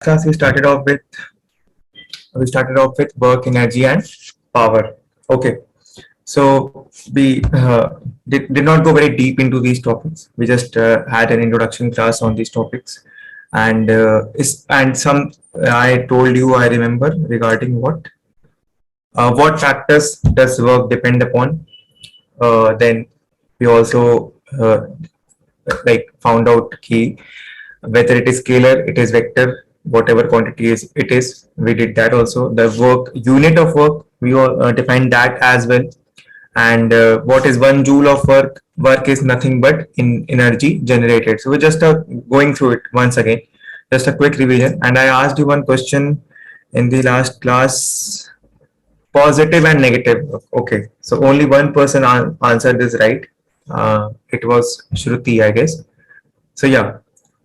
class we started off with work, energy, and power. Okay, so we did not go very deep into these topics. We just had an introduction class on these topics, and some I told you, I remember, regarding what factors does work depend upon. Then we also like found out key whether it is scalar, it is vector, whatever quantity is it is. We did that also. The work unit of work, we all defined that as well. And what is 1 joule of work? Work is nothing but in energy generated. So we're just going through it once again, just a quick revision. And I asked you one question in the last class: positive and negative. Okay, so only one person answered this right. It was Shruti, I guess. So yeah,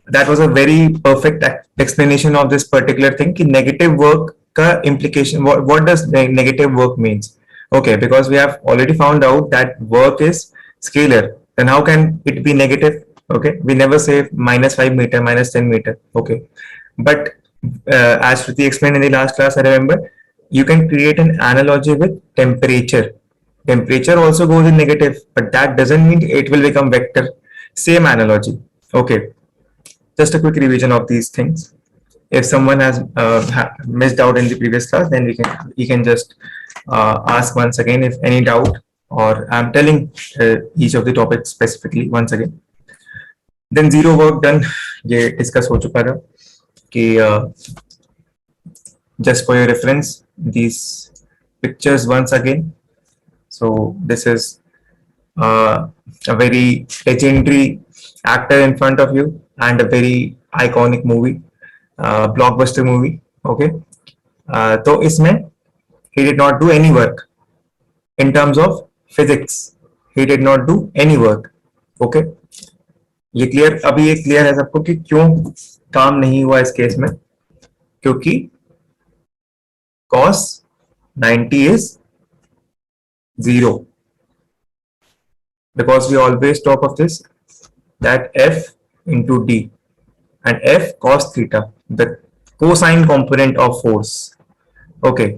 that was a very perfect explanation of this particular thing. Ki negative work ka implication. What does negative work means? Okay, because we have already found out that work is scalar. Then how can it be negative? Okay, we never say -5 meter, -10 meter. Okay, but as Shruti explained in the last class, I remember, you can create an analogy with temperature. Temperature also goes in negative, but that doesn't mean it will become vector. Same analogy. Okay, just a quick revision of these things. If someone has missed out in the previous class, then we can just ask once again if any doubt, or I'm telling each of the topics specifically once again. Then zero work done, ये discuss हो चुका था कि just for your reference, these pictures once again. So this is a very legendary actor in front of you and a very iconic movie, blockbuster movie. Okay, तो इसमें he did not do any work in terms of physics. He did not do any work. Okay, ये clear, अभी ये clear है सबको कि क्यों काम नहीं हुआ इस केस में? क्योंकि cos 90 is 0, because we always talk of this, that f into d, and f cos theta, the cosine component of force. Okay,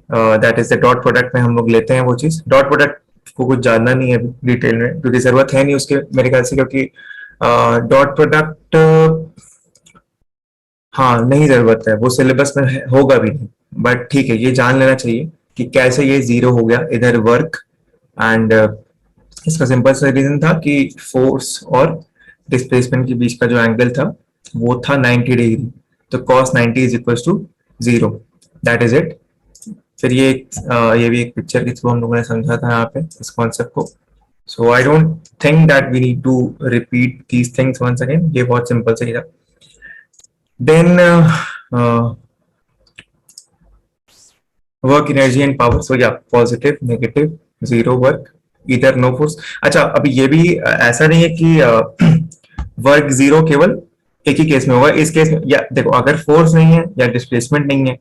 that is the dot product में हम लोग लेते हैं वो चीज. डॉट प्रोडक्ट को कुछ जानना नहीं है डिटेल में, क्योंकि जरूरत है नहीं उसके मेरे ख्याल से, क्योंकि डॉट प्रोडक्ट हाँ नहीं जरूरत है, वो सिलेबस में होगा भी नहीं, बट ठीक है, ये जान लेना चाहिए कि कैसे ये जीरो हो गया इधर वर्क. एंड इसका सिंपल सा रीजन था कि फोर्स और डिस्प्लेसमेंट के बीच का जो एंगल था वो था 90 डिग्री, तो cos 90 is equal to 0. That is it. फिर ये भी एक पिक्चर के थ्रू हम लोगों ने समझा था यहाँ पे इस कॉन्सेप्ट को. So I don't think that we need to repeat these things once again, ये बहुत सिंपल सा ही था. Then work, energy and power. So yeah, positive, negative, zero work, either no force. अच्छा, अभी ये भी ऐसा नहीं है कि वर्क जीरो केवल एक ही केस में होगा. इस केस में या देखो, अगर फोर्स नहीं है या डिस्प्लेसमेंट नहीं है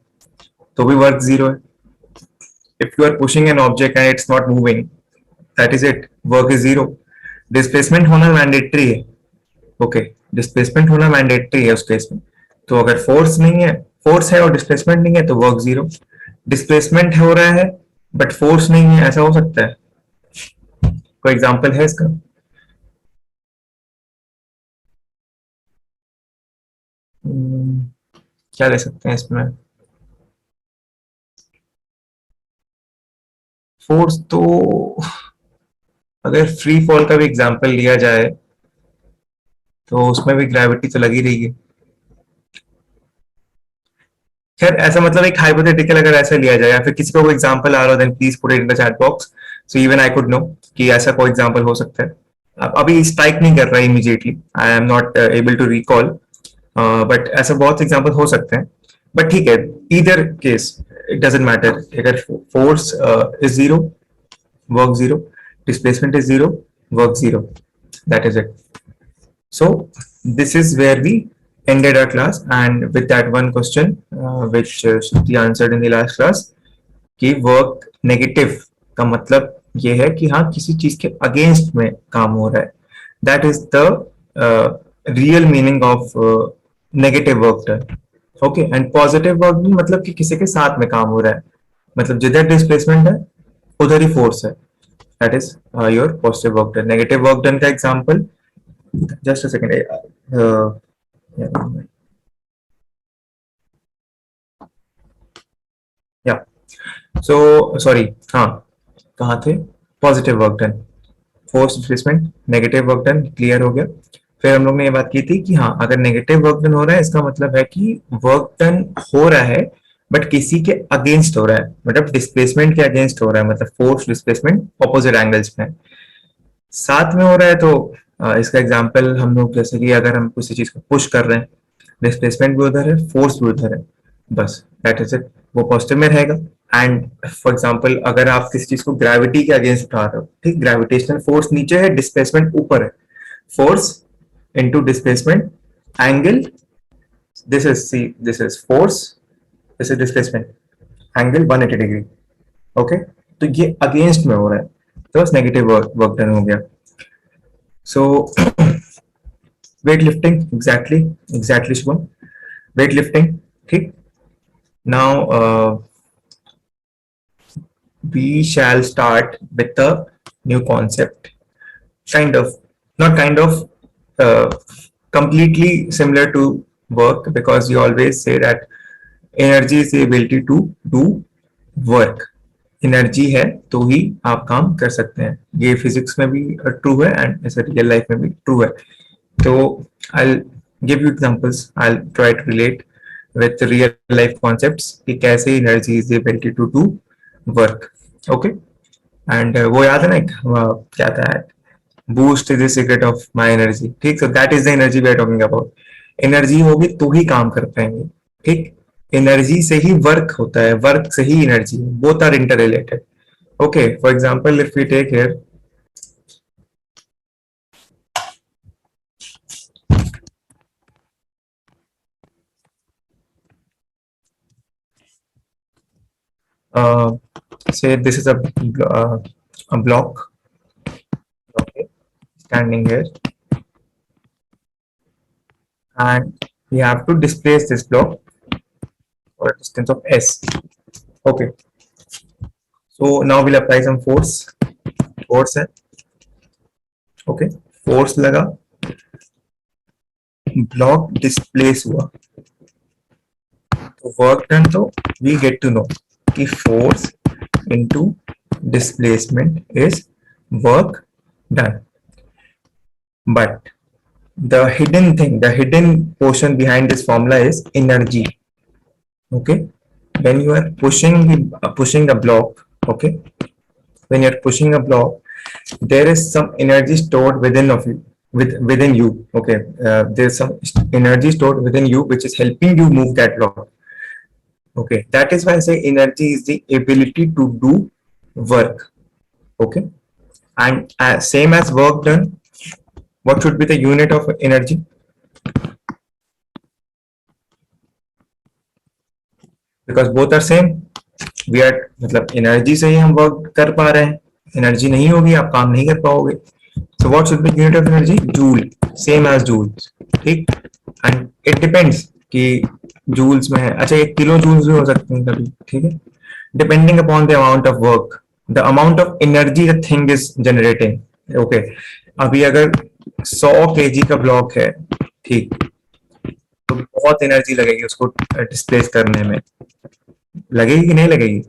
तो भी वर्क जीरो है. If you are pushing an object and it's not moving, that is it, work is zero. Displacement होना मैंडेटरी है. ओके, डिस्प्लेसमेंट होना मैंडेटरी है उस केस में. तो अगर फोर्स नहीं है, फोर्स है और डिस्प्लेसमेंट नहीं है, तो वर्क जीरो. डिस्प्लेसमेंट हो रहा है बट फोर्स नहीं है, ऐसा हो सकता है? कोई एग्जांपल है इसका? क्या ले सकते हैं इसमें? फोर्स तो अगर फ्री फॉल का भी एग्जांपल लिया जाए तो उसमें भी ग्रेविटी तो लगी रही है. खैर, ऐसा मतलब एक हाइपोथेटिकल अगर ऐसा लिया जाए, या फिर किसी को कोई एग्जांपल आ रहा हो, then please put it in the chat box, so even I could know कि ऐसा कोई एग्जांपल हो सकता है. अभी स्ट्राइक नहीं कर रहा है immediately, I am not able to recall, but ऐसा बहुत एग्जांपल हो सकते हैं. बट ठीक है, either case it doesn't matter. अगर force is zero, work zero, displacement is zero, work zero, that is it. So this is where we ended our class, and with that one question which Shruti answered in the last class, कि work negative का मतलब ये है कि हाँ किसी चीज के अगेंस्ट में काम हो रहा है. That is the real meaning of negative work done. Okay, and positive work done मतलब कि किसी के साथ में काम हो रहा है, मतलब जिधर डिस्प्लेसमेंट है उधर ही फोर्स है, that is your positive work done. Negative work done का एग्जांपल, जस्ट अ सेकंड, या सो सॉरी, हाँ, कहाँ थे? Positive work done, force displacement, negative work done, clear हो गया. फिर हम लोग ने ये बात की थी कि हाँ, अगर नेगेटिव वर्क डन हो रहा है इसका मतलब है कि वर्क डन हो रहा है बट किसी के अगेंस्ट हो रहा है, मतलब डिस्प्लेसमेंट के अगेंस्ट हो रहा है, मतलब फोर्स डिस्प्लेसमेंट ऑपोजिट एंगल्स में है. साथ में हो रहा है तो इसका एग्जांपल हम लोग, जैसे कि अगर हम किसी चीज को पुश कर रहे हैं, डिस्प्लेसमेंट भी उधर है, फोर्स भी उधर है, बस दैट इज इट, वो पॉजिटिव में रहेगा. एंड फॉर एग्जांपल अगर आप किसी चीज को ग्रेविटी के अगेंस्ट उठा रहे हो, ठीक, ग्रेविटेशनल फोर्स नीचे है, डिस्प्लेसमेंट ऊपर है, force into displacement angle, this is C, this is force, this is displacement, angle 180 degree. Okay, तो ये अगेंस्ट में हो रहा है, तो बस नेगेटिव वर्क डन हो गया. So weight lifting, exactly, exactly Shubham, weight lifting, ठीक. Now we shall start with a new concept, kind of, not kind of, uh, completely similar to work, because you always say that energy is the ability to do work. Energy है तो ही आप काम कर सकते हैं, ये physics में भी ट्रू है एंड ऐसे रियल लाइफ में भी ट्रू है. तो I give you examples, I try to relate with real life concepts कि कैसे energy is the ability to do work. Okay, and वो याद है ना, एक क्या था, boost is the secret of my energy, ठीक. So that is the energy we are talking about. Energy होगी तो ही काम कर पाएंगे, ठीक. एनर्जी से ही वर्क होता है, वर्क से ही energy, both are inter related. Okay, for example if we take here, say this is a block, okay, standing here, and we have to displace this block for a distance of s. Okay, so now we'll apply some force. Force है, okay, force लगा, block displace हुआ, तो work done, तो we get to know कि force into displacement is work done. But the hidden thing, the hidden portion behind this formula is energy. Okay, when you are pushing a block, okay, when you are pushing a block, there is some energy stored within of you, within you. Okay, there's some energy stored within you which is helping you move that block. Okay, that is why I say energy is the ability to do work. Okay, and same as work done, what should be the unit of energy? Because both are same, we are, मतलब energy से ही हम work कर पा रहे हैं, energy नहीं होगी आप काम नहीं कर पाओगे. So what should be unit of energy? Joule, same as joules, ठीक. एंड इट डिपेंड्स कि जूल्स में है, अच्छा एक किलो जूल्स भी हो सकते हैं कभी, ठीक है, depending upon the amount of work, the amount of energy the thing is generating. Okay, अभी अगर 100 केजी का ब्लॉक है, ठीक, तो बहुत एनर्जी लगेगी उसको डिस्प्लेस करने में, लगेगी कि नहीं लगेगी?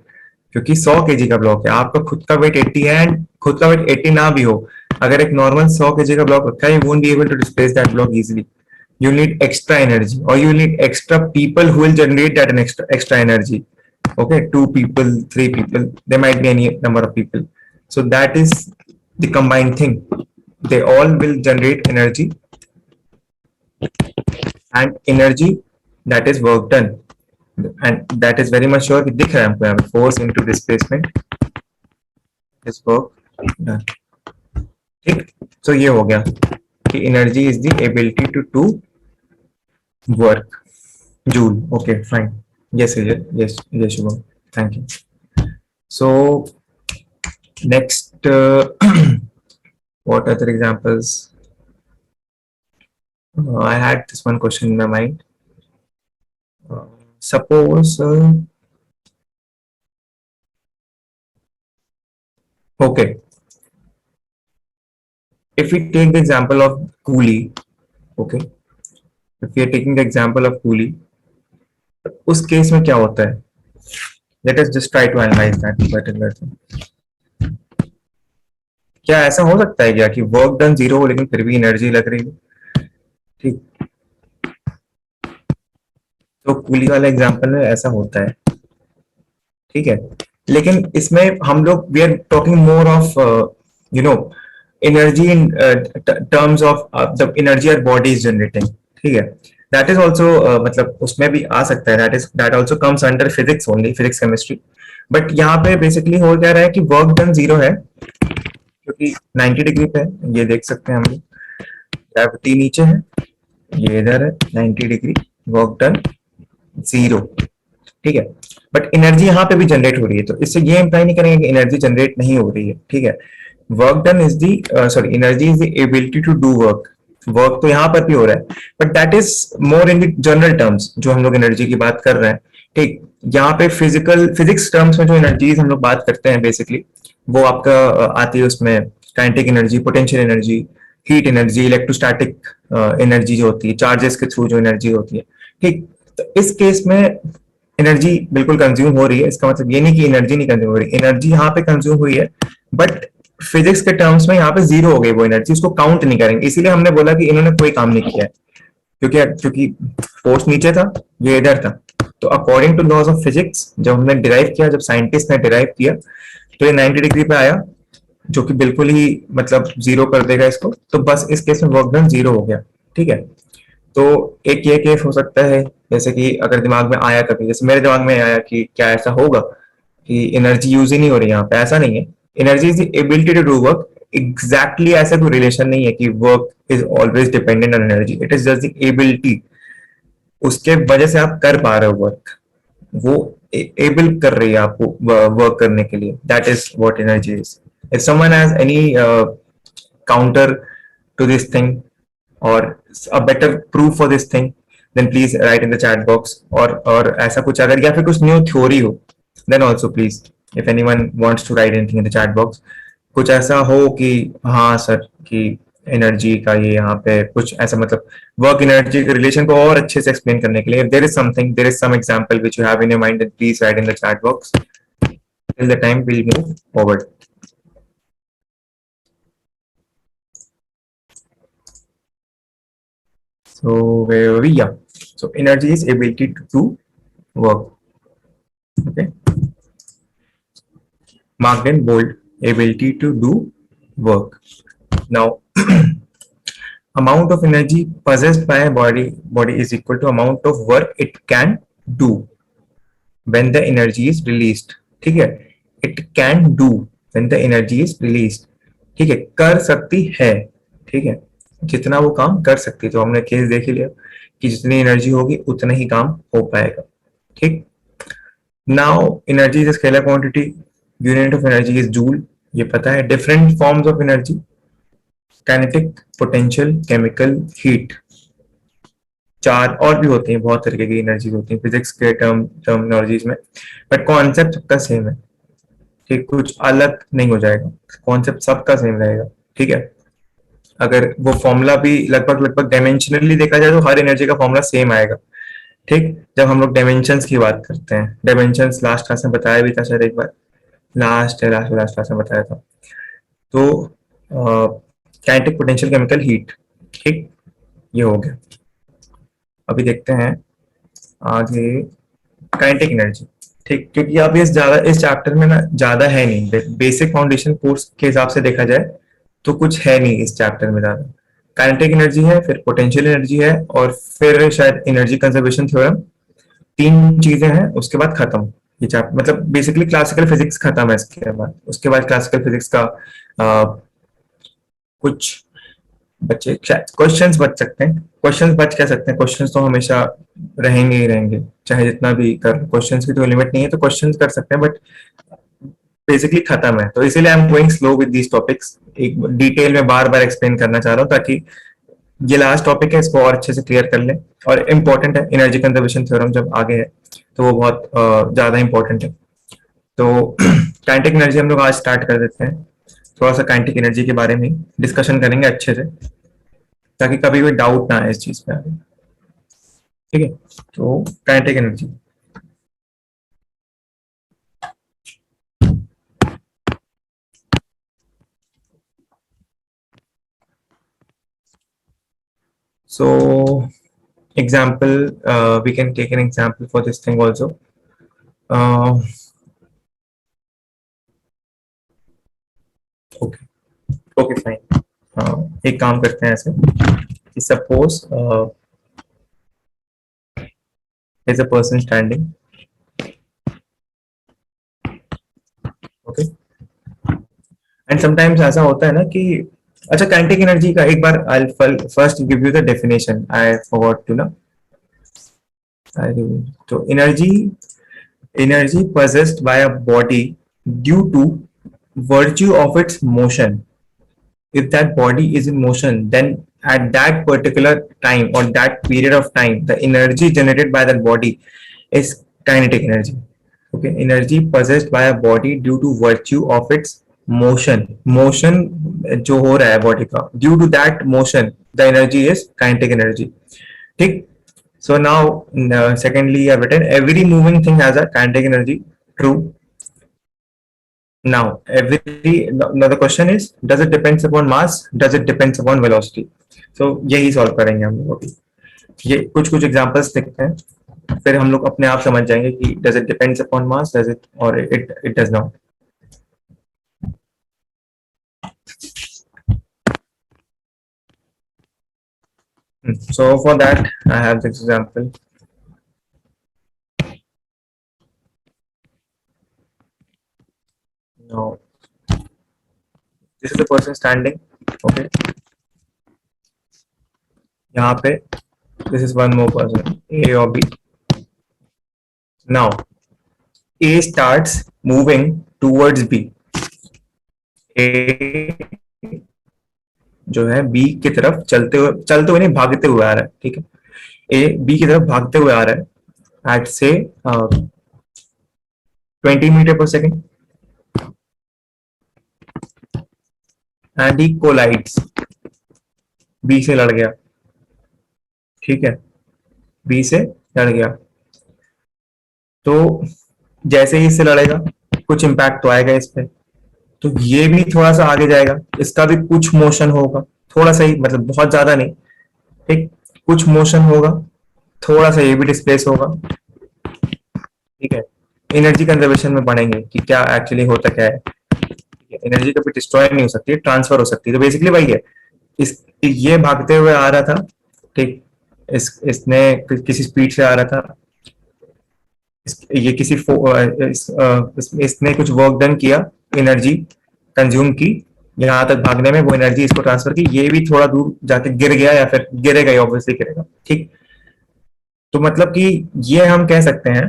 क्योंकि 100 केजी का ब्लॉक है, आपका खुद का वेट 80 है, एंड खुद का वेट 80 ना भी हो, अगर एक नॉर्मल 100 केजी का ब्लॉक रखा है, you won't be able to displace that block easily. You need extra energy, or you need extra people who will generate that extra energy. Okay, 2 people, 3 people, there might be any number of people. So that is the combined thing. They all will generate energy, and energy, that is work done, and that is very much sure कि दिख रहा है हमको यहाँ पे, force into displacement is work done. ठीक, so ये हो गया कि energy is the ability to do work. Joule. Okay, fine. Yes, yes, yes, Shubham. Thank you. So next, what other examples? I had this one question in my mind. suppose okay, if we take the example of coolie, okay, if we are taking the example of coolie, उस case में क्या होता है? Let us just try to analyze that particular thing. क्या ऐसा हो सकता है क्या कि वर्क डन जीरो हो लेकिन फिर भी एनर्जी लग रही है? ठीक, तो कूली वाला एग्जांपल में ऐसा होता है, ठीक है। लेकिन इसमें हम लोग we are talking more of you know energy in terms of the energy our body is generating, ठीक है। दैट इज ऑल्सो मतलब उसमें भी आ सकता है, that also comes under physics only, physics chemistry. But यहाँ पे बेसिकली हो क्या रहा है कि वर्क डन जीरो है क्योंकि 90 डिग्री पे है, ये देख सकते हैं हम लोग, ग्रेविटी नीचे है, ये इधर है 90 डिग्री, वर्क डन जीरो, ठीक है। बट एनर्जी यहाँ पे भी जनरेट हो रही है, तो इससे ये इंप्लाई नहीं करेंगे कि एनर्जी जनरेट नहीं हो रही है, ठीक है। Work done is the sorry energy is the ability to do work, work तो यहाँ पर भी हो रहा है, but that is more in the general terms जो हम लोग एनर्जी की बात कर रहे हैं, ठीक। यहाँ पे फिजिक्स टर्म्स में जो एनर्जीज हम लोग बात करते हैं बेसिकली, वो आपका आती है उसमें kinetic energy, potential energy, heat energy, electrostatic energy जो होती है, चार्जेस के थ्रू जो एनर्जी होती है, ठीक। तो इस केस में एनर्जी बिल्कुल कंज्यूम हो रही है, इसका मतलब ये नहीं कि एनर्जी नहीं कंज्यूम हो रही, एनर्जी यहाँ पे कंज्यूम हुई है, बट फिजिक्स के टर्म्स में यहाँ पे जीरो हो गई वो एनर्जी, उसको काउंट नहीं करेंगे। इसीलिए हमने बोला कि इन्होंने कोई काम नहीं किया है, क्योंकि क्योंकि फोर्स नीचे था, ये इधर था। तो according to laws of physics जब हमने डिराइव किया, जब साइंटिस्ट ने डिराइव किया, तो ये 90 डिग्री पे आया, जो कि बिल्कुल ही मतलब जीरो कर देगा इसको, तो बस इस केस में वर्क डन जीरो हो गया, ठीक है। तो एक ये केस हो सकता है, जैसे कि अगर दिमाग में आया कभी, जैसे मेरे दिमाग में आया कि क्या ऐसा होगा कि एनर्जी यूज ही नहीं हो रही यहाँ पे, ऐसा नहीं है। Energy is the ability to do work, exactly ऐसा कोई रिलेशन नहीं है कि work is always dependent on energy, it is just the ability, उसके वजह से आप कर पा रहे हो वर्क, वो एबल कर रही है आपको वर्क करने के लिए, that is what energy is. If someone has any counter to this thing or a better proof for this thing, then please write in the chat box, or ऐसा कुछ अगर या फिर कुछ न्यू थ्योरी हो, then also please if anyone wants to write anything in the chat box, कुछ ऐसा हो कि हाँ सर कि एनर्जी का ये यहाँ पे कुछ ऐसा मतलब वर्क एनर्जी के रिलेशन को और अच्छे से एक्सप्लेन करने के लिए, if there is something, there is some example which you have in your mind, then please write in the chat box. Till the time we'll move forward. So where were we? Yeah. So energy is ability to do work. Okay. Marked in bold, ability to do work. Now, amount of energy possessed by a body is equal to amount of work it can do when the energy is released. ठीक है, it can do when the energy is released. ठीक है, कर सकती है, ठीक है, जितना वो काम कर सकती है। तो हमने केस देख ही लिया कि जितनी एनर्जी होगी उतना ही काम हो पाएगा, ठीक। Now energy is scalar quantity, unit of energy is joule, ये पता है। Different forms of energy, kinetic, potential, chemical, heat, चार और भी होती हैं, बहुत तरीके की एनर्जी होती है फिजिक्स के टर्मिनोलॉजीज में, बट कॉन्सेप्ट सबका सेम है, ठीक, कुछ अलग नहीं हो जाएगा, कॉन्सेप्ट सबका सेम रहेगा, ठीक है। अगर वो फॉर्मूला भी लगभग लगभग डायमेंशनली देखा जाए तो हर एनर्जी का फॉर्मूला सेम आएगा, ठीक। जब हम लोग डायमेंशंस की बात करते हैं, डायमेंशंस लास्ट क्लास में बताया भी था शायद एक बार, लास्ट क्लास में बताया था। तो काइनेटिक, पोटेंशियल, केमिकल, हीट, ठीक, ये हो गया। अभी देखते हैं आगे काइनेटिक एनर्जी, ठीक, क्योंकि अब इस चैप्टर में ना ज्यादा है नहीं, बेसिक फाउंडेशन कोर्स के हिसाब से देखा जाए तो कुछ है नहीं इस चैप्टर में ज्यादा। काइनेटिक एनर्जी है, फिर पोटेंशियल एनर्जी है, और फिर शायद एनर्जी कंजर्वेशन थ्योरम, तीन चीजें हैं, उसके बाद खत्म ये चैप्टर। मतलब बेसिकली क्लासिकल फिजिक्स खत्म है इसके बाद, उसके बाद क्लासिकल फिजिक्स का कुछ बच्चे क्वेश्चंस बच सकते हैं, क्वेश्चंस बच कह सकते हैं, क्वेश्चंस तो हमेशा रहेंगे ही रहेंगे, चाहे जितना भी कर, क्वेश्चंस की तो लिमिट नहीं है, तो क्वेश्चंस कर सकते हैं, बट बेसिकली खत्म है। तो इसीलिए I am going slow with these topics, एक डिटेल में बार बार एक्सप्लेन करना चाह रहा हूँ ताकि ये लास्ट टॉपिक है, इसको और अच्छे से क्लियर कर लें, और इम्पोर्टेंट है, एनर्जी कंजर्वेशन थ्योरम जब आगे है तो वो बहुत ज़्यादा इम्पोर्टेंट है। तो काइनेटिक एनर्जी हम लोग आज स्टार्ट कर देते हैं, थोड़ा सा काइनेटिक एनर्जी के बारे में डिस्कशन करेंगे अच्छे से, ताकि कभी कोई डाउट ना आए इस चीज़ पे आगे। ठीक है, तो kinetic energy. So, example, we can take an example for this thing also. Okay, okay, fine. एक काम करते हैं ऐसे कि suppose is a person standing. Okay, and sometimes ऐसा होता है ना कि अच्छा काइनेटिक एनर्जी का एक बार I'll first give you the definition. I forgot to ना. तो energy possessed by a body due to virtue of its motion. If that body is in motion, then at that particular time or that period of time, the energy generated by that body is kinetic energy. Okay, energy possessed by a body due to virtue of its motion जो हो रहा है body का, due to that motion the energy is kinetic energy. ठीक, so now secondly I have written every moving thing has a kinetic energy. True. Now, now the question is, does it depends upon mass? Does it depends upon velocity? So यही solve करेंगे हम लोग अभी। ये कुछ कुछ examples देखते हैं, फिर हम लोग अपने आप समझ जाएंगे कि does it depends upon mass, does it or it does not. So for that, I have this example. Now, this is the person standing. Okay. यहाँ पे this is one more person, A or B. Now, A starts moving towards B. A जो है B की तरफ चलते हुए नहीं, भागते हुए आ रहा है। ठीक है, A B की तरफ भागते हुए आ रहा है एट से 20 metre per second, and he collides, B से लड़ गया। ठीक है, B से लड़ गया, तो जैसे ही इससे लड़ेगा कुछ इम्पैक्ट तो आएगा इस पे, तो ये भी थोड़ा सा आगे जाएगा, इसका भी कुछ मोशन होगा, थोड़ा सा ही, मतलब बहुत ज्यादा नहीं। ठीक, कुछ मोशन होगा, थोड़ा सा ये भी डिस्प्लेस होगा। ठीक है, एनर्जी कंजर्वेशन में पढ़ेंगे कि क्या एक्चुअली होता क्या है। एनर्जी कभी डिस्ट्रॉय नहीं हो सकती, ट्रांसफर हो सकती है, तो बेसिकली वही है। ये भागते हुए आ रहा था। ठीक, इसने किसी स्पीड से आ रहा था, ये किसी इसने कुछ वर्क डन किया, एनर्जी कंज्यूम की, यहाँ तक भागने में वो एनर्जी इसको ट्रांसफर की, ये भी थोड़ा दूर जाके गिर गया या फिर गिरेगा, ये ऑब्वियसली गिरेगा। ठीक, तो मतलब कि ये हम कह सकते हैं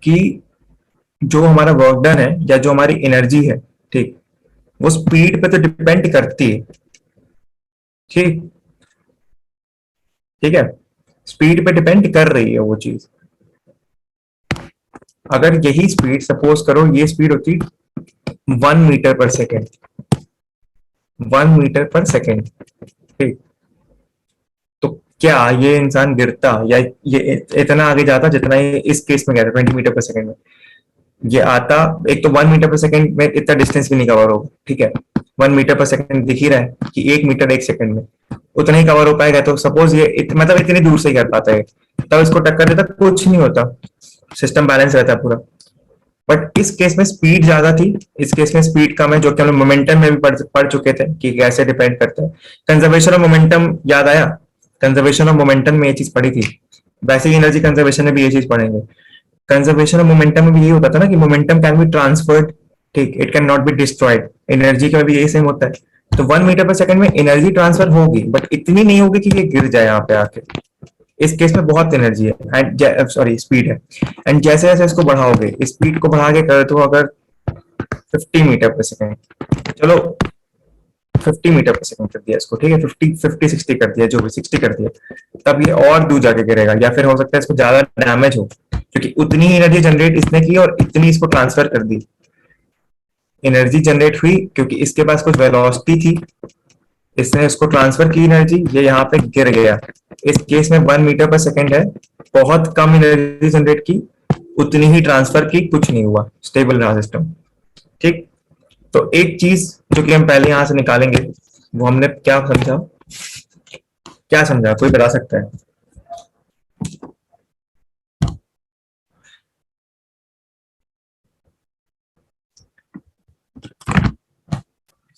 कि जो हमारा वर्क डन है या जो हमारी एनर्जी है, ठीक, वो स्पीड पे तो डिपेंड करती है। ठीक, ठीक है, स्पीड पे डिपेंड कर रही है वो चीज। अगर यही स्पीड, सपोज करो ये स्पीड होती 1 metre per second, 1 metre per second, ठीक, तो क्या ये इंसान गिरता या ये इतना आगे जाता जितना ये इस केस में गया था 20 मीटर पर सेकेंड में? ये आता, एक तो 1 मीटर पर सेकेंड में इतना डिस्टेंस भी नहीं कवर होगा। ठीक है, 1 मीटर पर सेकेंड दिख ही रहा है कि 1 मीटर 1 सेकेंड में उतना ही कवर हो पाएगा, तो सपोज ये मतलब इतनी दूर से ही कर पाता है, तब इसको टक्कर देता कुछ नहीं होता, सिस्टम बैलेंस रहता है पूरा। बट इस केस में स्पीड ज्यादा थी, इस केस में स्पीड कम है, जो कि हम लोग मोमेंटम में भी पढ़ चुके थे कि कैसे डिपेंड करता है। कंजर्वेशन ऑफ मोमेंटम याद आया? कंजर्वेशन ऑफ मोमेंटम में ये चीज पढ़ी थी, वैसे ही एनर्जी कंजर्वेशन में भी ये चीज पढ़ेंगे। कंजर्वेशन ऑफ मोमेंटम में भी यही होता था ना कि मोमेंटम कैन बी ट्रांसफर्ड, ठीक, it can not be destroyed. Energy का भी यही सेम होता है। तो 1 मीटर पर सेकंड में एनर्जी ट्रांसफर होगी, बट इतनी नहीं होगी कि ये गिर जाए यहाँ पे आके। इस केस में बहुत एनर्जी है, एंड सॉरी स्पीड है, एंड जैसे जैसे इसको बढ़ाओगे, स्पीड को बढ़ा के कर, तो अगर 50 मीटर पर सेकेंड, चलो 50 मीटर पर सेकंड कर दिया इसको, ठीक है, 50 60 कर दिया, जो भी 60 कर दिया, तब ये और दूर जाके गिरेगा, या फिर हो सकता है इसको ज्यादा डैमेज हो, क्योंकि उतनी ही एनर्जी जनरेट इसने की और इतनी इसको ट्रांसफर कर दी, एनर्जी जनरेट हुई क्योंकि इसके पास कुछ वेलोसिटी थी, इसने इसको ट्रांसफर की एनर्जी, ये यहाँ पे गिर गया। इस केस में 1 मीटर पर सेकेंड है, बहुत कम एनर्जी जनरेट की, उतनी ही ट्रांसफर की, कुछ नहीं हुआ, स्टेबल रहा सिस्टम। ठीक, तो एक चीज जो कि हम पहले यहां से निकालेंगे, वो हमने क्या समझा, क्या समझा, कोई बता सकता है?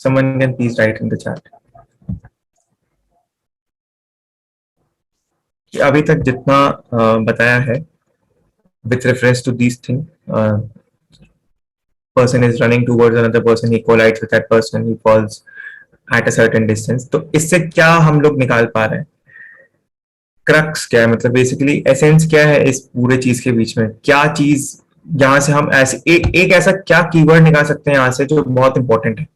Someone can please write in the chat कि अभी तक जितना बताया है with reference to these things, person is running towards another person, he collides with that person, he falls at a certain distance, तो इससे क्या हम लोग निकाल पा रहे हैं, क्रक्स क्या है, मतलब बेसिकली एसेंस क्या है इस पूरे चीज के बीच में, क्या चीज यहाँ से हम ऐसे एक ऐसा क्या कीवर्ड निकाल सकते हैं यहाँ से जो बहुत इंपॉर्टेंट है,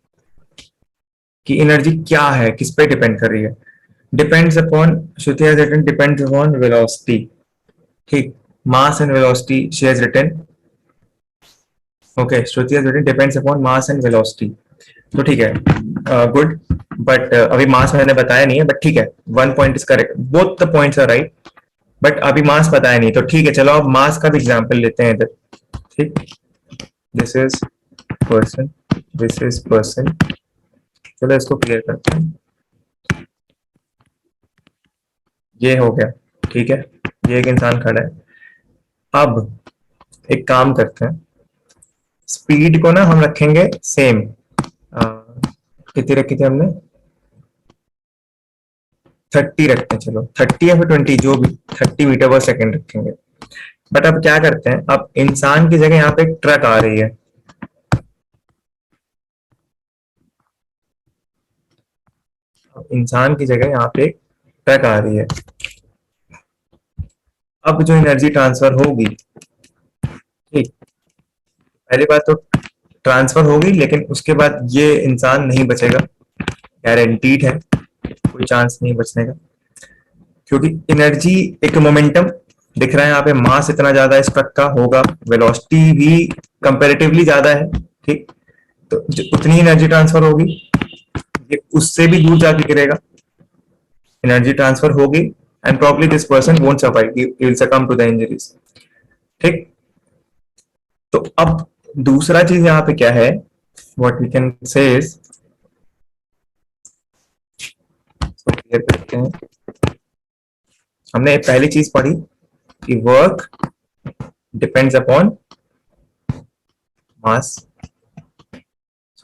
कि एनर्जी क्या है, किस पे डिपेंड कर रही है, depends upon, Shruti has written depends upon velocity, ठीक, mass and velocity she has written, okay, Shruti has written depends upon mass and velocity, तो ठीक है, गुड, बट अभी मास मैंने बताया नहीं है, बट ठीक है, one point is correct, both the points are right, but अभी मास बताया नहीं, तो ठीक है, चलो अब मास का भी एग्जांपल लेते हैं इधर, ठीक, this is person, this is person, चलो इसको क्लियर करते हैं, ये हो गया, ठीक है, ये एक इंसान खड़ा है, अब एक काम करते हैं, स्पीड को ना हम रखेंगे सेम, कितनी रखी थी हमने, 30 रखते हैं, चलो 30 या फिर 20, जो भी, 30 मीटर पर सेकेंड रखेंगे, बट अब क्या करते हैं, अब इंसान की जगह यहाँ पे एक ट्रक आ रही है, अब इंसान की जगह यहाँ पे एक ट्रक आ रही है, अब जो एनर्जी ट्रांसफर होगी, ठीक, पहली बात तो ट्रांसफर होगी, लेकिन उसके बाद ये इंसान नहीं बचेगा, गारंटीड है, कोई चांस नहीं बचने का, क्योंकि एनर्जी एक मोमेंटम दिख रहा है यहाँ पे, मास इतना ज्यादा इस ट्रक का होगा, वेलोसिटी भी कंपेरेटिवली ज्यादा है, ठीक, तो उतनी एनर्जी ट्रांसफर होगी, ये उससे भी दूर जाके गिरेगा, एनर्जी ट्रांसफर होगी, and probably this person won't survive, he will succumb to the injuries, ठीक, तो अब दूसरा चीज यहाँ पे क्या है, what we can say is, clear करते हैं, हमने पहली चीज पढ़ी कि work depends upon mass,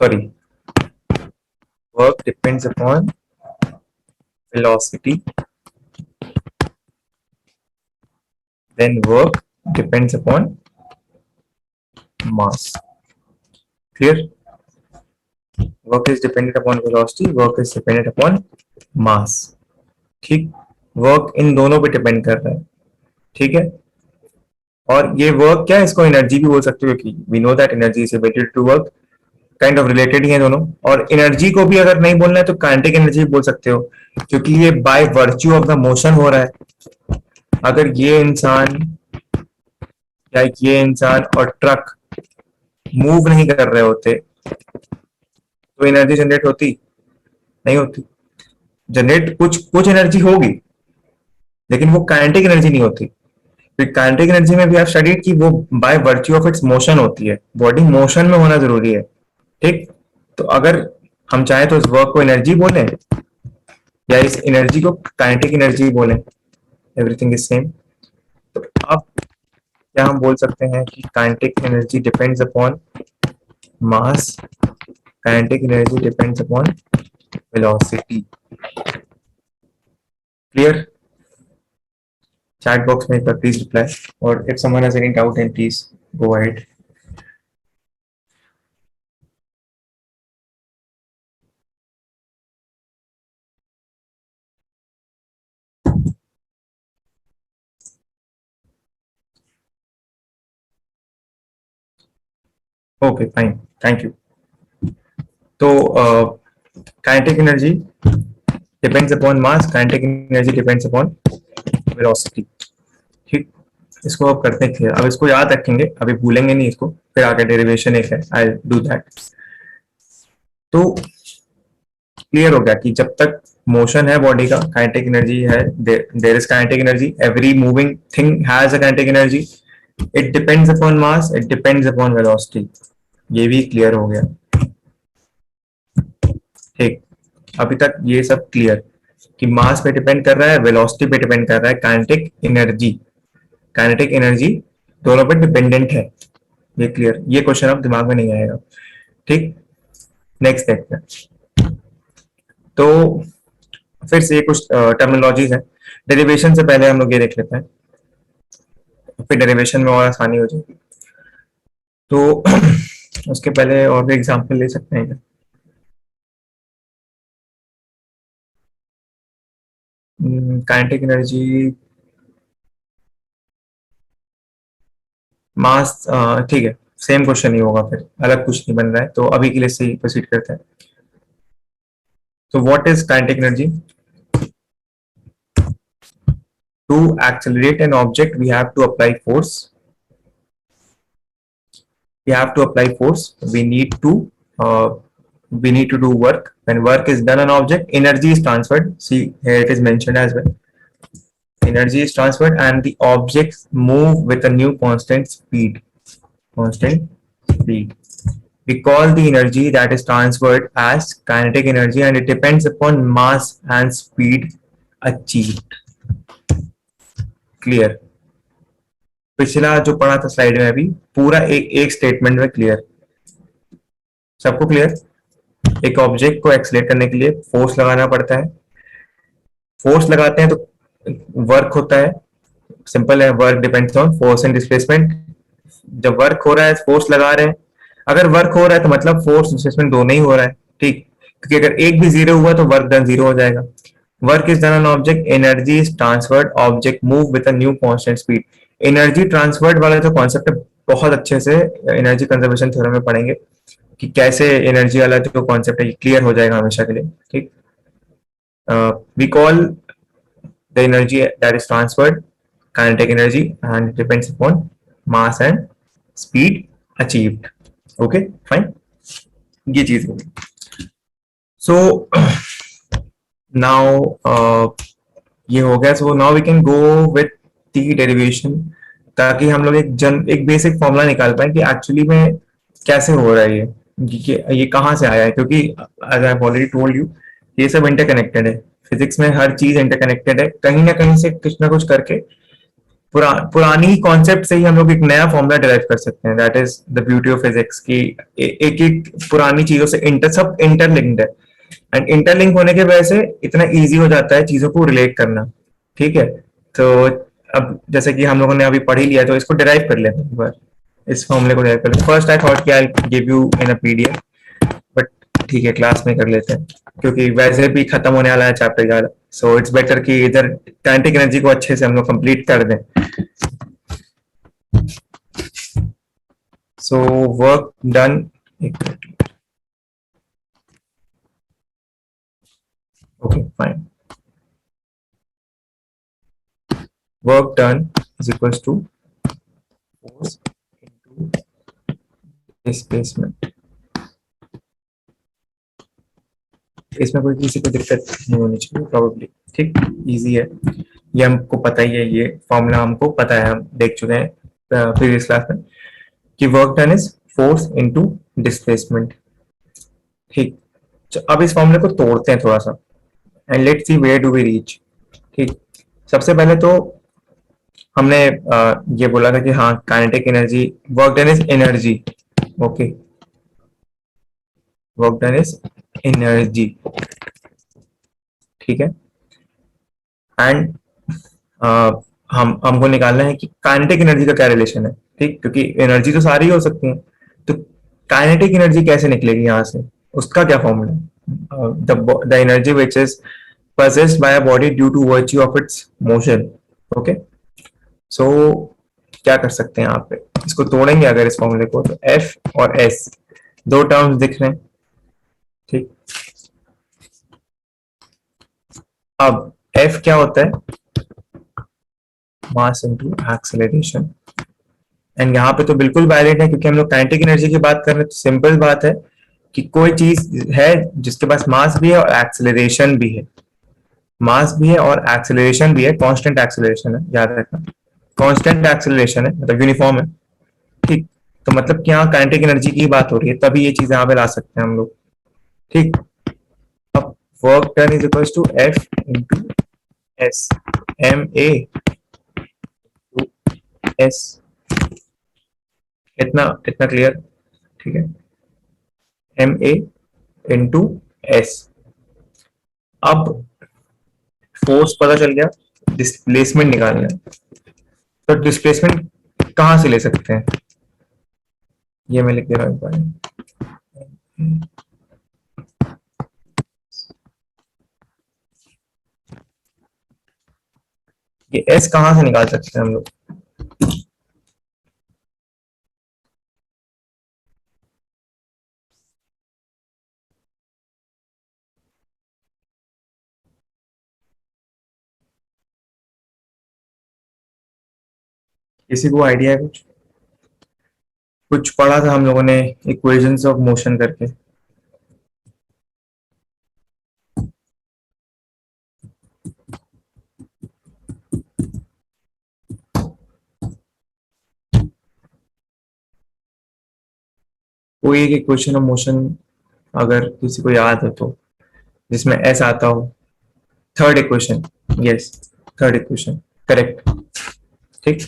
sorry, work depends upon velocity, then work depends upon mass, clear, work is dependent upon velocity, work is dependent upon mass, ठीक, work in दोनों पे डिपेंड कर रहा है, ठीक है, और ये वर्क क्या है, इसको एनर्जी भी बोल सकते हो, कि we know that energy is ability to work, kind of related ही है दोनों, और एनर्जी को भी अगर नहीं बोलना है तो काइनेटिक एनर्जी बोल सकते हो, क्योंकि ये by virtue of the motion हो रहा है, अगर ये इंसान या ये इंसान और ट्रक मूव नहीं कर रहे होते तो एनर्जी जनरेट होती, नहीं होती, जनरेट कुछ कुछ एनर्जी होगी, लेकिन वो काइनेटिक एनर्जी नहीं होती, फिर काइनेटिक एनर्जी में भी आप स्टडीड कि वो by virtue of its motion होती है, बॉडी मोशन में होना जरूरी है, ठीक, तो अगर हम चाहें तो इस वर्क को एनर्जी बोलें या इस एनर्जी को काइनेटिक एनर्जी बोलें, एवरीथिंग इज सेम, तो अब क्या हम बोल सकते हैं कि kinetic energy depends upon mass, kinetic energy depends upon velocity, clear, chat box में एक बार प्लीज रिप्लाई, और if someone has any doubt and please go ahead. Okay fine, thank you, तो kinetic energy depends upon mass, kinetic energy depends upon velocity. ठीक, इसको अब करते हैं, अब इसको याद रखेंगे, अभी भूलेंगे नहीं इसको, फिर आगे डेरिवेशन एक है, आई डू दैट। तो क्लियर हो गया कि जब तक मोशन है बॉडी का, काइनेटिक एनर्जी है, there is kinetic energy, every moving thing has a kinetic energy, it depends upon mass, it depends upon velocity. ये भी क्लियर हो गया। ठीक, अभी तक ये सब क्लियर कि मास पे डिपेंड कर रहा है, वेलोसिटी पे डिपेंड कर रहा है, काइनेटिक एनर्जी, काइनेटिक एनर्जी दोनों पे डिपेंडेंट है। ये क्लियर, ये क्वेश्चन अब दिमाग में नहीं आएगा। ठीक, नेक्स्ट देखते हैं। तो फिर से कुछ टर्मिनोलॉजीज है, डेरिवेशन से पहले हम लोग ये देख लेते हैं, फिर डेरिवेशन में और आसानी हो जाएगी। तो उसके पहले और भी एग्जांपल ले सकते हैं। काइनेटिक एनर्जी, मास, ठीक है, सेम क्वेश्चन ही होगा, फिर अलग कुछ नहीं बन रहा है, तो अभी के लिए सही प्रोसीड करते हैं। तो what is kinetic energy? To accelerate an object we have to apply force, we have to apply force, uh, we need to do work. When work is done on object, energy is transferred. See, here it is mentioned as well, energy is transferred and the objects move with a new constant speed. Constant speed, we call the energy that is transferred as kinetic energy, and it depends upon mass and speed achieved. Clear? पिछला जो पढ़ा था slide में अभी, पूरा एक statement में clear, सबको क्लियर? एक ऑब्जेक्ट को एक्सलेट करने के लिए फोर्स लगाना पड़ता है, फोर्स लगाते हैं तो वर्क होता है, सिंपल है, work depends on force and displacement. जब वर्क हो रहा है, फोर्स लगा रहे हैं, अगर वर्क हो रहा है तो मतलब फोर्स डिस्प्लेसमेंट दोनों ही हो रहा है। ठीक, क्योंकि अगर एक भी जीरो हुआ तो वर्क डन जीरो हो जाएगा। Work is done on object, energy is transferred, object move with a new constant speed. Energy transferred वाला जो कॉन्सेप्ट है, बहुत अच्छे से एनर्जी कंजर्वेशन थ्योरम में पढ़ेंगे कि कैसे एनर्जी वाला जो कॉन्सेप्ट है क्लियर हो जाएगा हमेशा के लिए। ठीक, we call the energy that is transferred kinetic energy and it depends upon mass and speed achieved. Okay, fine, ये चीज होगी। So now ये हो गया, so now we can go with the derivation, ताकि हम लोग एक बेसिक फॉर्मूला निकाल पाए कि एक्चुअली में कैसे हो रहा है ये कहाँ से आया है, क्योंकि as I have already told you, ये सब इंटरकनेक्टेड है। फिजिक्स में हर चीज इंटरकनेक्टेड है, कहीं ना कहीं से कुछ ना कुछ करके पुरानी कॉन्सेप्ट से ही हम लोग एक नया फॉर्मूला डिराइव कर सकते हैं। That is the beauty of physics की एक एक पुरानी चीजों से सब इंटरलिंक्ड है, एंड इंटरलिंक होने की वजह से इतना इजी हो जाता है चीजों को रिलेट करना। ठीक है, तो अब जैसे कि हम लोगों ने अभी पढ़ ही लिया, तो इसको डिराइव कर लेते हैं एक बार, इस फॉर्मूले को डिराइव कर लेते हैं। फर्स्ट आई थॉट कि आई give you in a PDF, but ठीक है, क्लास में कर लेते हैं, क्योंकि वैसे भी खत्म होने वाला है चैप्टर ज्यादा, सो इट्स बेटर कि इधर काइनेटिक एनर्जी को अच्छे से हम लोग कंप्लीट कर दें। So work done. Okay, fine. Work done is equals to force into displacement. इसमें कोई किसी को दिक्कत नहीं होनी चाहिए प्रॉब्ली। ठीक, इजी है, ये हमको पता ही है, ये फॉर्मूला हमको पता है, हम देख चुके हैं प्रीवियस क्लास में कि work done is force into displacement. ठीक, अब इस फॉर्मूले को तोड़ते हैं थोड़ा सा, and let's see where do we reach. ठीक, सबसे पहले तो हमने ये बोला था कि हाँ, kinetic energy, work done is energy. Okay, work done is energy, ठीक है, एंड हमको निकालना है कि काइनेटिक एनर्जी का क्या रिलेशन है। ठीक, क्योंकि एनर्जी तो सारी हो सकती है, तो काइनेटिक एनर्जी कैसे निकलेगी यहाँ से, उसका क्या फॉर्मूला है? The energy which is possessed by a body due to virtue of its motion. Okay, so क्या कर सकते हैं यहाँ पे, इसको तोड़ेंगे अगर इस फॉर्मूले को, तो F और S दो टर्म्स दिख रहे हैं। ठीक, अब एफ क्या होता है, मास इनटू एक्सेलरेशन। एंड यहाँ पे तो बिल्कुल वैलिड है क्योंकि हम लोग काइनेटिक एनर्जी की बात कर रहे हैं, तो सिंपल बात है कि कोई चीज है जिसके पास मास भी है और एक्सेलरेशन भी है, मास भी है और एक्सेलरेशन भी है, कांस्टेंट एक्सेलरेशन है, याद रखना कांस्टेंट एक्सेलरेशन है, मतलब यूनिफॉर्म है, ठीक। तो मतलब कि यहाँ काइनेटिक एनर्जी की बात हो रही है, तभी ये चीज यहाँ पे ला सकते हैं हम लोग, ठीक। अब work done is equal to F into S, M A S, इतना इतना क्लियर, ठीक है, एम ए इंटू एस। अब फोर्स पता चल गया, डिस्प्लेसमेंट निकालना है, तो डिस्प्लेसमेंट कहां से ले सकते हैं, ये मैं लिख दे रहा हूँ, ये एस कहां से निकाल सकते हैं हम लोग, किसी को आइडिया है कुछ, कुछ पढ़ा था हम लोगों ने इक्वेशंस ऑफ मोशन करके। कोई एक इक्वेशन ऑफ मोशन अगर किसी को याद हो तो, जिसमें एस आता हो, third equation, yes, third equation, correct, ठीक।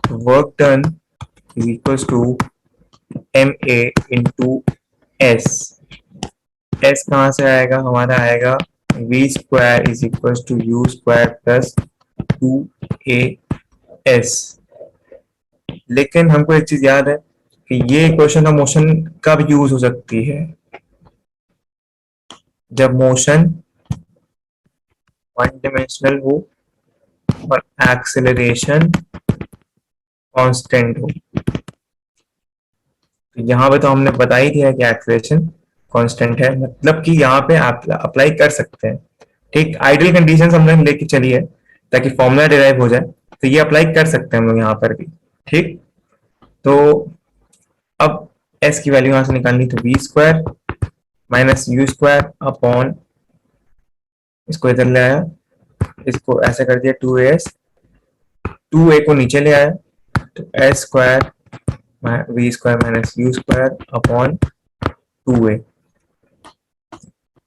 Work done is equals to M A into S, S कहाँ से आएगा, हमारा आएगा V square is equals to U square plus two A S. लेकिन हमको एक चीज याद है कि ये इक्वेशन ऑफ मोशन कब यूज हो सकती है, जब मोशन वन डिमेंशनल हो और एक्सेलरेशन कांस्टेंट हो। तो यहाँ पे तो हमने बता ही दिया कि एक्सेलरेशन कांस्टेंट है, मतलब कि यहाँ पे आप अप्लाई कर सकते हैं, ठीक। आइडियल कंडीशंस हमने लेके चली है ताकि फॉर्मूला डिराइव हो जाए, तो ये अप्लाई कर सकते हैं हम लोग यहाँ पर भी, ठीक। तो अब एस की वैल्यू यहाँ से निकालनी, तो V square minus U square upon, इसको इधर ले आया, इसको ऐसे कर दिया, टू एस, टू ए को नीचे ले आया, तो S square V square minus U square upon two A,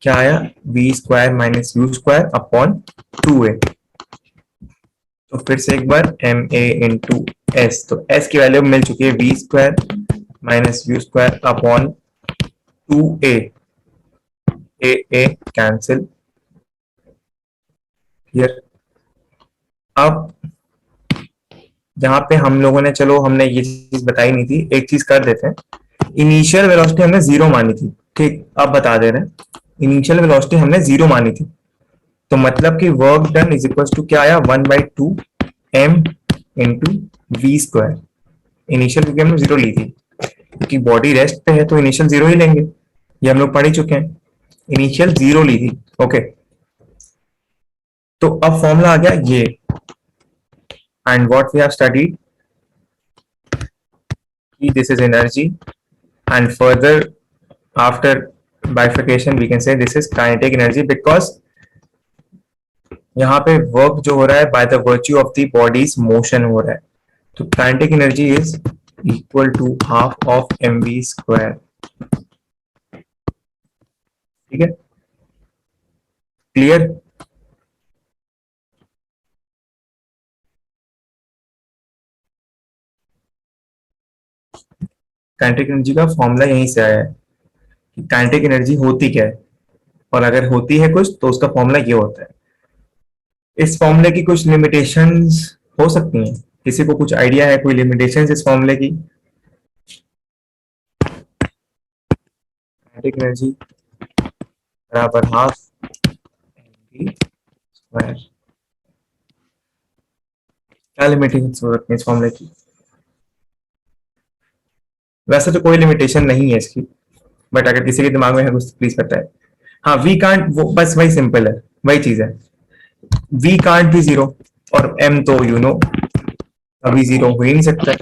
क्या आया, V square minus U square upon two A. तो फिर से एक बार एम ए इंटू एस, तो एस की वैल्यू मिल चुकी है V square minus U square upon two A, A cancel, clear. अब जहां पे हम लोगों ने, चलो हमने ये चीज बताई नहीं थी, एक चीज कर देते हैं, इनिशियल वेलोसिटी हमने जीरो मानी थी, ठीक। अब बता दे रहे हैं, इनिशियल वेलोसिटी हमने जीरो मानी थी, तो मतलब कि work done is equal to क्या आया, one by two M into V square. Initial क्योंकि हमने जीरो ली थी, क्योंकि बॉडी रेस्ट पे है तो इनिशियल जीरो ही लेंगे, ये हम लोग पढ़ ही चुके हैं, इनिशियल जीरो ली थी, ओके। तो अब फॉर्मूला आ गया ये, and what we have studied, this is energy, and further after bifurcation we can say this is kinetic energy because यहाँ पे वर्क जो हो रहा है by the virtue of the body's motion हो रहा है, तो kinetic energy is equal to half of M V square, ठीक है, क्लियर। काइनेटिक एनर्जी का फॉर्मूला यहीं से आया है कि काइनेटिक एनर्जी होती क्या है, और अगर होती है कुछ तो उसका फॉर्मूला ये होता है। इस फॉर्मूले की कुछ लिमिटेशंस हो सकती हैं, किसी को कुछ आइडिया है, कोई लिमिटेशंस इस फॉर्मूले की, काइनेटिक एनर्जी बराबर हाफ एम वी स्क्वायर, क्या लिमिटेशंस हो सकती है इस फॉर्मूले की, वैसे तो कोई लिमिटेशन नहीं है इसकी, बट अगर किसी के दिमाग में है कुछ प्लीज बताए। हाँ वी कांट, वो बस वही सिंपल है, वही चीज है, v कांट भी जीरो, और m तो अभी जीरो हो ही नहीं सकता है,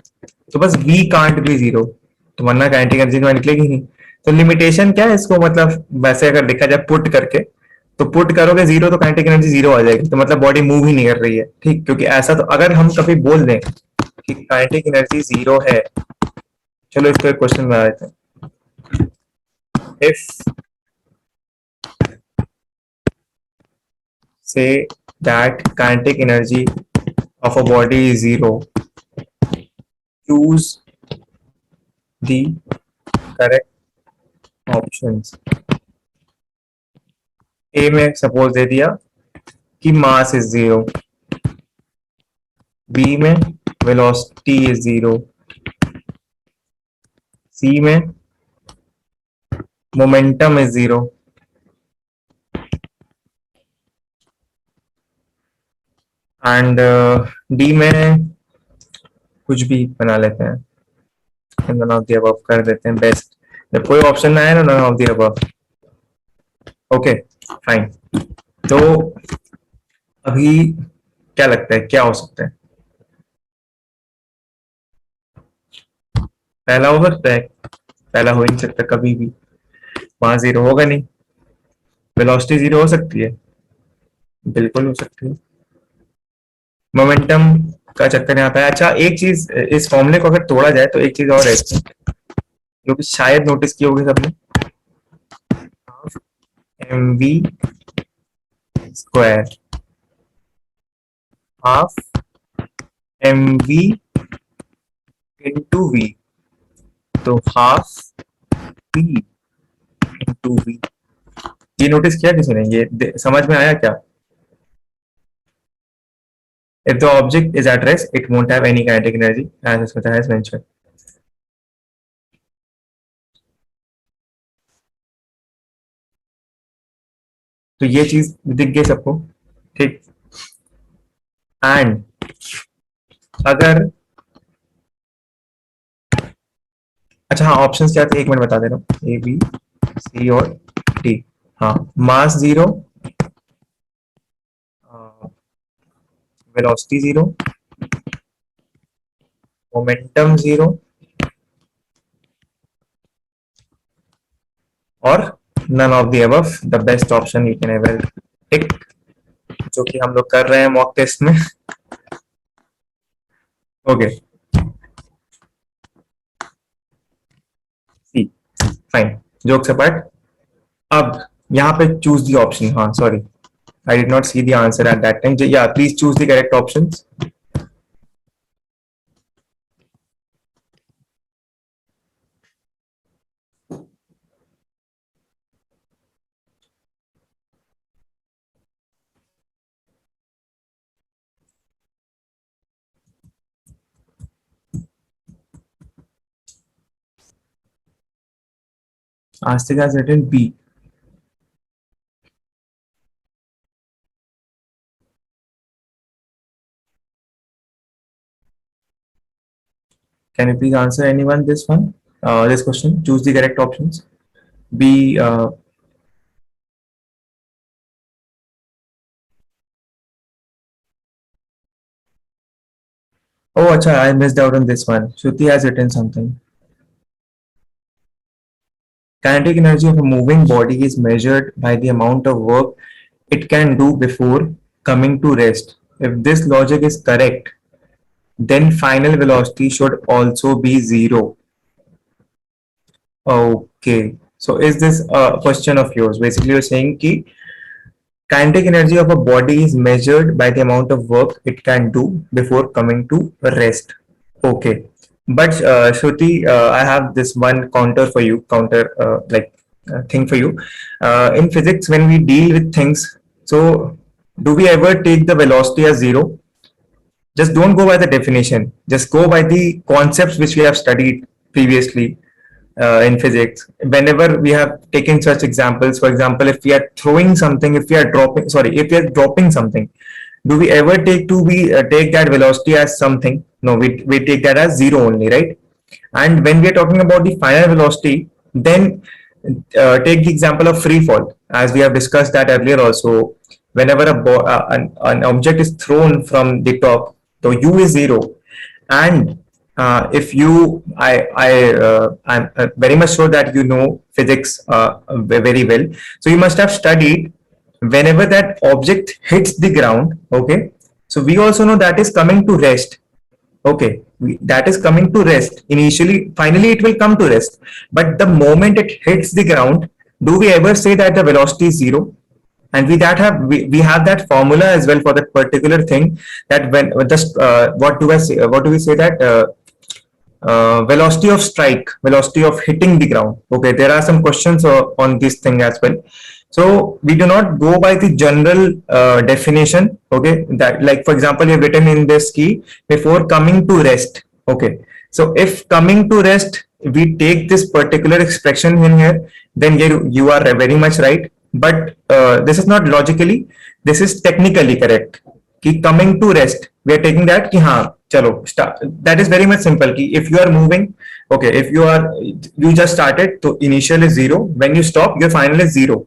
तो बस v कांट भी जीरो, तो वरना काइनेटिक एनर्जी तो निकलेगी नहीं। तो लिमिटेशन क्या है इसको, मतलब वैसे अगर देखा जाए पुट करके, तो पुट करोगे जीरो तो काइनेटिक एनर्जी जीरो आ जाएगी, तो मतलब बॉडी मूव ही नहीं कर रही है, ठीक। क्योंकि ऐसा तो अगर हम कभी बोल दें कि काइनेटिक एनर्जी जीरो है, चलो इसको एक क्वेश्चन बना देते हैं। If say that kinetic energy of a body is zero, choose the correct options। ए में सपोज दे दिया कि मास इज जीरो, बी में वेलोसिटी इज जीरो, सी में momentum is zero, and D में कुछ भी बना लेते हैं, none of the above कर देते हैं बेस्ट, जब कोई ऑप्शन ना आए ना, none of the above। Okay fine. तो अभी क्या लगता है क्या हो सकता है? पहला हो सकता है? पहला हो ही नहीं सकता कभी भी, वहां जीरो होगा नहीं। वेलोसिटी जीरो हो सकती है? बिल्कुल हो सकती है। मोमेंटम का चक्कर यहाँ पे है। अच्छा एक चीज, इस फॉर्मूले को अगर तोड़ा जाए तो एक चीज और है इसमें, जो कि शायद नोटिस की होगी सबने, M V square, half M V into V, तो हाफ पी इंटू वी। ये नोटिस किया किसी ने? ये समझ में आया क्या? If the object is at rest, it won't have any kinetic energy, as Smita has mentioned. तो ये चीज दिख गई सबको, ठीक। एंड अगर, अच्छा हाँ, ऑप्शंस क्या थे, एक मिनट बता दे रहा हूँ, ए बी सी और डी। हाँ, mass zero, velocity zero, momentum zero, और none of the above, the best option you can ever tick, जो कि हम लोग कर रहे हैं मॉक टेस्ट में। Okay see, fine, jokes apart. अब यहाँ पे चूज द ऑप्शन, हाँ sorry, I did not see the answer at that time. Yeah, please choose the correct options. Astik has written B. Can you please answer anyone this one? This question. Choose the correct options. B. Oh, acha, I missed out on this one. Shruti has written something. Kinetic energy of a moving body is measured by the amount of work it can do before coming to rest. If this logic is correct, then final velocity should also be zero. Okay. So is this a question of yours? Basically, you're saying कि kinetic energy of a body is measured by the amount of work it can do before coming to rest. Okay. But Shruti, I have this one counter for you, thing for you. In physics, when we deal with things, so do we ever take the velocity as zero? Just don't go by the definition. Just go by the concepts which we have studied previously in physics. Whenever we have taken such examples, for example, if we are throwing something, if we are if we are dropping something, do we ever take that velocity as something? No, we take that as zero only, right? And when we are talking about the final velocity, then take the example of free fall, as we have discussed that earlier also. whenever an object is thrown from the top, so u is 0. And if you, I'm very much sure that you know physics very well. So you must have studied whenever that object hits the ground. Okay. So we also know that is coming to rest. Okay. That is coming to rest. Initially, finally, it will come to rest. But the moment it hits the ground, do we ever say that the velocity is 0? And we have that formula as well for that particular thing, that when just what do we say that velocity of strike, velocity of hitting the ground. Okay, there are some questions on this thing as well. So we do not go by the general definition. Okay, that, like for example, you've written in this key before coming to rest. Okay, so if coming to rest, we take this particular expression in here, then you are very much right. But this is not logically, this is technically correct. Ki coming to rest, we are taking that ki haan, chalo start. That is very much simple. Ki if you are moving, okay, if you just started, so initial is 0. When you stop, your final is 0.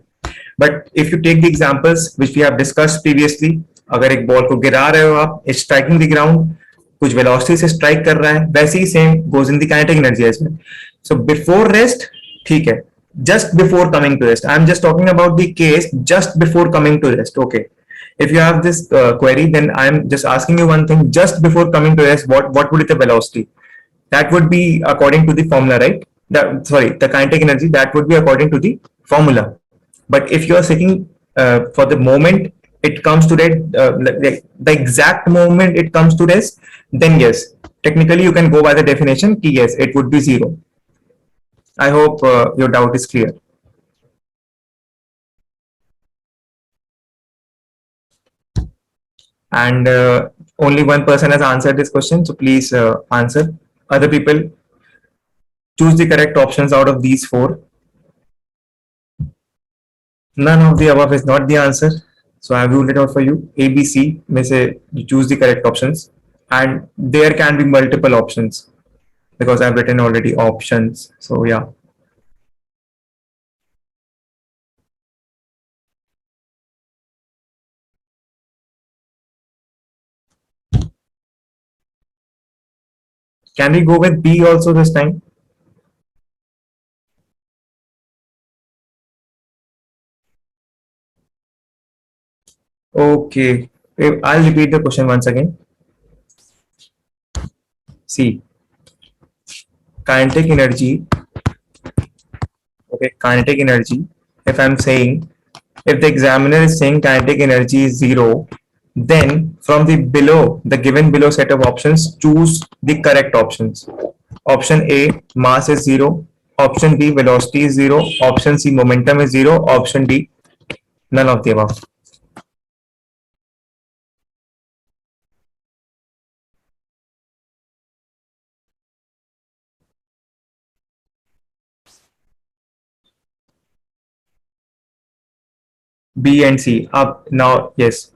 But if you take the examples which we have discussed previously, अगर एक ball को गिरा रहे हो आप, it's striking the ground, कुछ velocity से strike कर रहा है, वैसे ही same goes in the kinetic energy as well. So before rest, ठीक है. Just before coming to rest, I'm just talking about the case just before coming to rest. Okay, if you have this query, then I'm just asking you one thing. Just before coming to rest, what would be the velocity? That would be according to the formula, right? The kinetic energy, that would be according to the formula. But if you are seeking for the moment it comes to rest, the exact moment it comes to rest, then yes, technically you can go by the definition. Yes, it would be 0. I hope your doubt is clear. And only one person has answered this question, so please answer. Other people, choose the correct options out of these 4. None of the above is not the answer, so I have ruled it out for you. A, B, C, may say you choose the correct options, and there can be multiple options because I've written already options. So yeah. Can we go with B also this time? Okay, I'll repeat the question once again. See, kinetic energy. Okay, kinetic energy. If I'm saying, if the examiner is saying kinetic energy is 0, then from the given below set of options, choose the correct options. Option A, mass is 0. Option B, velocity is 0. Option C, momentum is 0. Option D, none of the above. B and C. Up now, yes,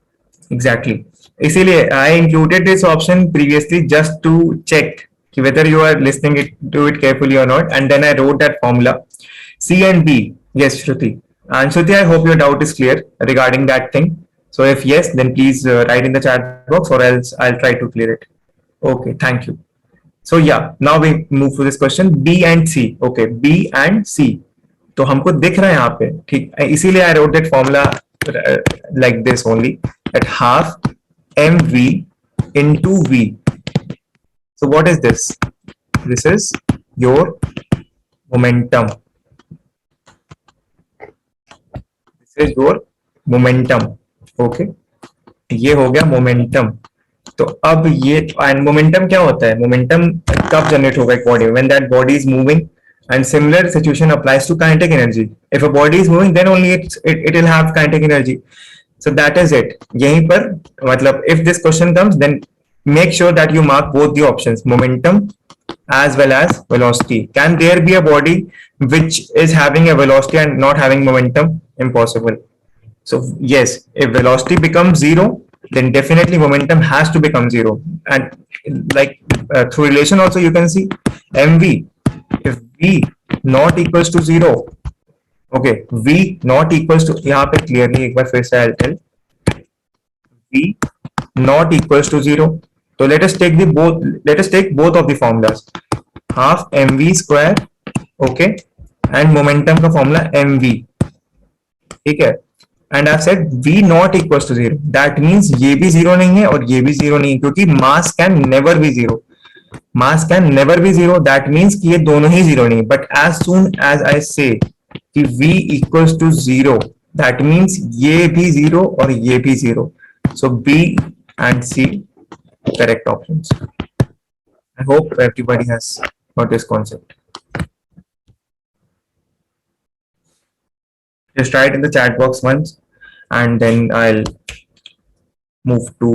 exactly. इसीलिए I included this option previously just to check whether you are listening to it carefully or not, and then I wrote that formula. C and B. Yes, Shruti. And Shruti, I hope your doubt is clear regarding that thing. So if yes, then please write in the chat box, or else I'll try to clear it. Okay, thank you. So yeah, now we move to this question. B and C. Okay, B and C. तो हमको दिख रहा है यहाँ पे, ठीक, इसीलिए I wrote that formula like this only, at half mv into v. So what is this? This is your momentum. This is your momentum. Okay, ये हो गया momentum. तो अब ये, and momentum क्या होता है? Momentum कब जनरेट होगा एक बॉडी में? When that body is moving. And similar situation applies to kinetic energy. If a body is moving, then only it will have kinetic energy. So that is it. यहीं पर मतलब, if this question comes, then make sure that you mark both the options, momentum as well as velocity. Can there be a body which is having a velocity and not having momentum? Impossible. So yes, if velocity becomes 0, then definitely momentum has to become 0. And like through relation also you can see mv. If v not equals to 0, okay, v not equals to, यहाँ पे clearly एक बार फिर से I'll tell, V not equals to 0. So let us take both of the formulas. Half mv square, okay, and momentum का formula mv, ठीक है. And I said v not equals to 0. That means ये भी 0 नहीं है और ये भी 0 नहीं है, क्योंकि mass can never be 0. Mass can never be 0. That means कि ये दोनों ही 0 नहीं. But as soon as I say कि v equals to 0, that means ये भी 0 और ये भी 0. सो b and c correct options. I hope everybody has got this concept. Just write in the chat box once and then I'll move to,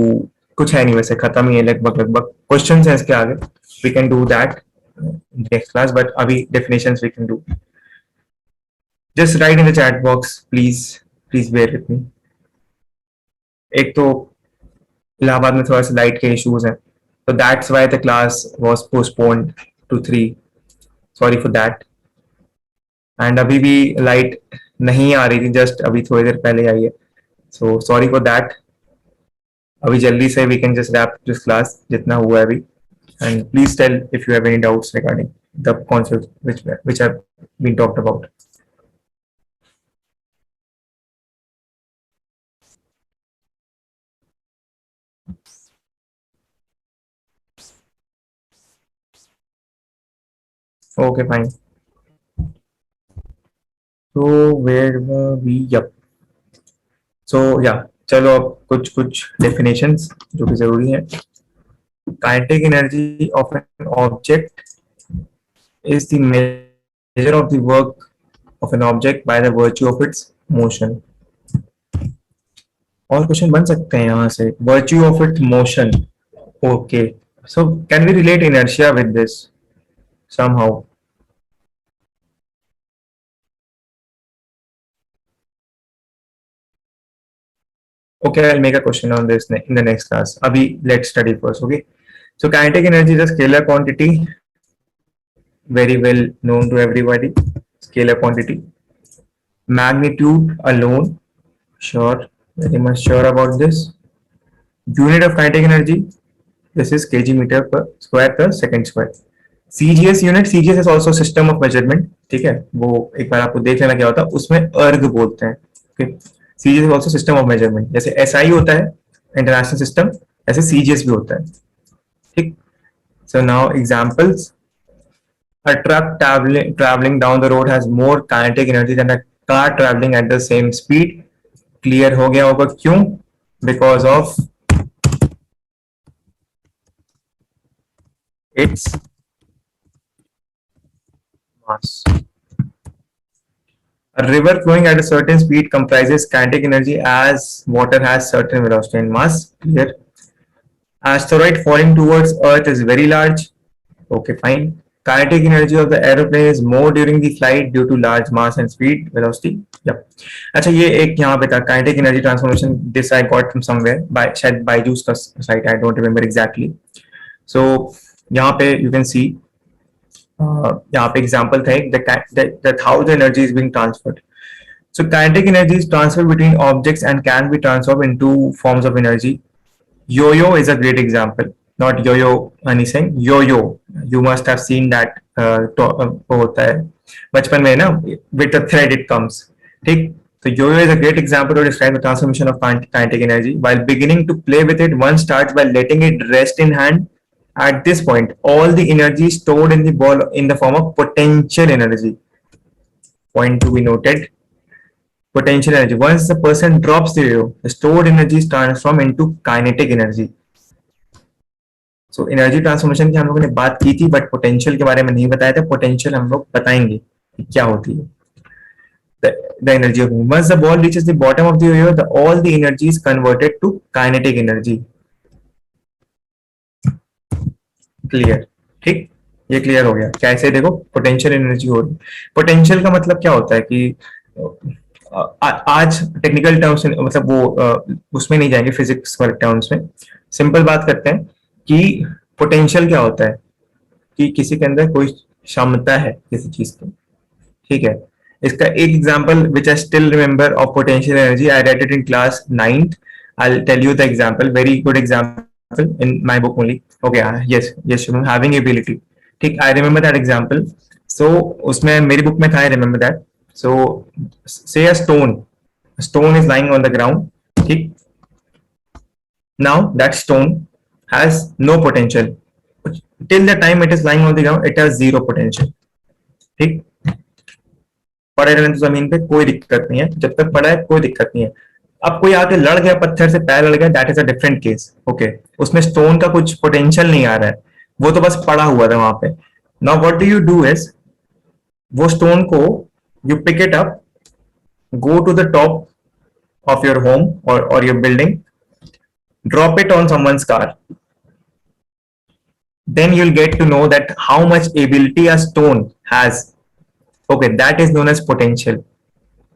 कुछ है नहीं वैसे, खत्म ही है लगभग क्वेश्चंस हैं इसके आगे. We can do that in the next class, but अभी definitions we can do. Just write in the chat box, please bear with me. एक तो इलाहाबाद में थोड़ा सा लाइट के इश्यूज हैं, so that's why the class was postponed to 3. Sorry for that. And अभी भी लाइट नहीं आ रही थी, जस्ट अभी थोड़ी देर पहले आई है, so sorry for that. अभी जल्दी से we can just wrap this class जितना हुआ है अभी, and please tell if you have any doubts regarding the concepts which have been talked about. Okay, fine. So where were we? Yep. So yeah, चलो अब कुछ definitions जो कि जरूरी है. Kinetic energy of an object is the measure of the work of an object by the virtue of its motion. और question बन सकते हैं यहाँ से. Virtue of its motion. Okay. So can we relate inertia with this somehow? Okay, I'll make a question on this in the next class. Abhi, let's study first. Okay. So kinetic energy is a scalar quantity, very well known to everybody. Scalar quantity. Magnitude alone, sure, very much sure about this. Unit of kinetic energy, this is kg meter per square per second square. CGS unit, CGS is also system of measurement. ठीक है, वो एक बार आपको देख लेना क्या होता है, उसमें अर्ग बोलते हैं. Okay. CGS is also system of measurement. जैसे SI होता है इंटरनेशनल सिस्टम, ऐसे CGS भी होता है. ठीक. So now examples. A truck traveling down the road has more kinetic energy than a car traveling at the same speed. Clear हो गया होगा क्यों? Because of its mass. A river flowing at a certain speed comprises kinetic energy as water has certain velocity and mass. Clear. Asteroid falling towards Earth is very large. Okay, fine. Kinetic energy of the aeroplane is more during the flight due to large mass and speed velocity. Yep. अच्छा, ये एक यहाँ पे था kinetic energy transformation. This I got from somewhere by शायद Byju's का site. I don't remember exactly. So यहाँ पे you can see यहाँ पे example था that how the energy is being transferred. So kinetic energy is transferred between objects and can be transformed into forms of energy. Yo-yo is a great example. Not yo-yo anything. Yo-yo. You must have seen that. होता है बचपन में ना, with a thread it comes. ठीक. So yo-yo is a great example to describe the transformation of kinetic energy. While beginning to play with it, one starts by letting it rest in hand. At this point, all the energy stored in the ball in the form of potential energy. Point to be noted. Potential energy. Once the person drops the yo-yo, the stored energy is transformed into kinetic energy. So energy transformation की हम लोगों ने बात की थी, but potential के बारे में नहीं बताया था. पोटेंशियल हम लोग बताएंगे कि क्या होती है. The energy of movement. Once the ball reaches the bottom of the yo-yo, all the energy is converted to kinetic energy. Clear. ठीक, ये क्लियर हो गया. कैसे? देखो, पोटेंशियल एनर्जी हो रही. पोटेंशियल का मतलब क्या होता है कि आज टेक्निकल टर्म्स मतलब वो उसमें नहीं जाएंगे, फिजिक्स वाले टर्म्स में. सिंपल बात करते हैं कि पोटेंशियल क्या होता है कि किसी के अंदर कोई क्षमता है किसी चीज की. ठीक है. इसका एक example which I still remember of potential energy, I read it in class 9th. I'll tell you the example, very good example in my book only. Okay, yes, yes, Shubham, having ability. ठीक, I remember that example. So उसमें मेरी book में था, I remember that. So say a stone is lying on the ground. ठीक, now that stone has no potential. Till the time it is lying on the ground, it has zero potential. ठीक, पड़े रहने तो जमीन पे कोई दिक्कत नहीं है, जब तक पड़ा है कोई दिक्कत नहीं है. अब कोई आके लड़ गया, पत्थर से पैर लड़ गया, that is a different case. Okay, उसमें स्टोन का कुछ पोटेंशियल नहीं आ रहा है, वो तो बस पड़ा हुआ था वहां पे. Now what do you do is, वो स्टोन को you pick it up, go to the top of your home or your building, drop it on someone's car, then you'll get to know that how much ability a stone has. Okay, that is known as potential.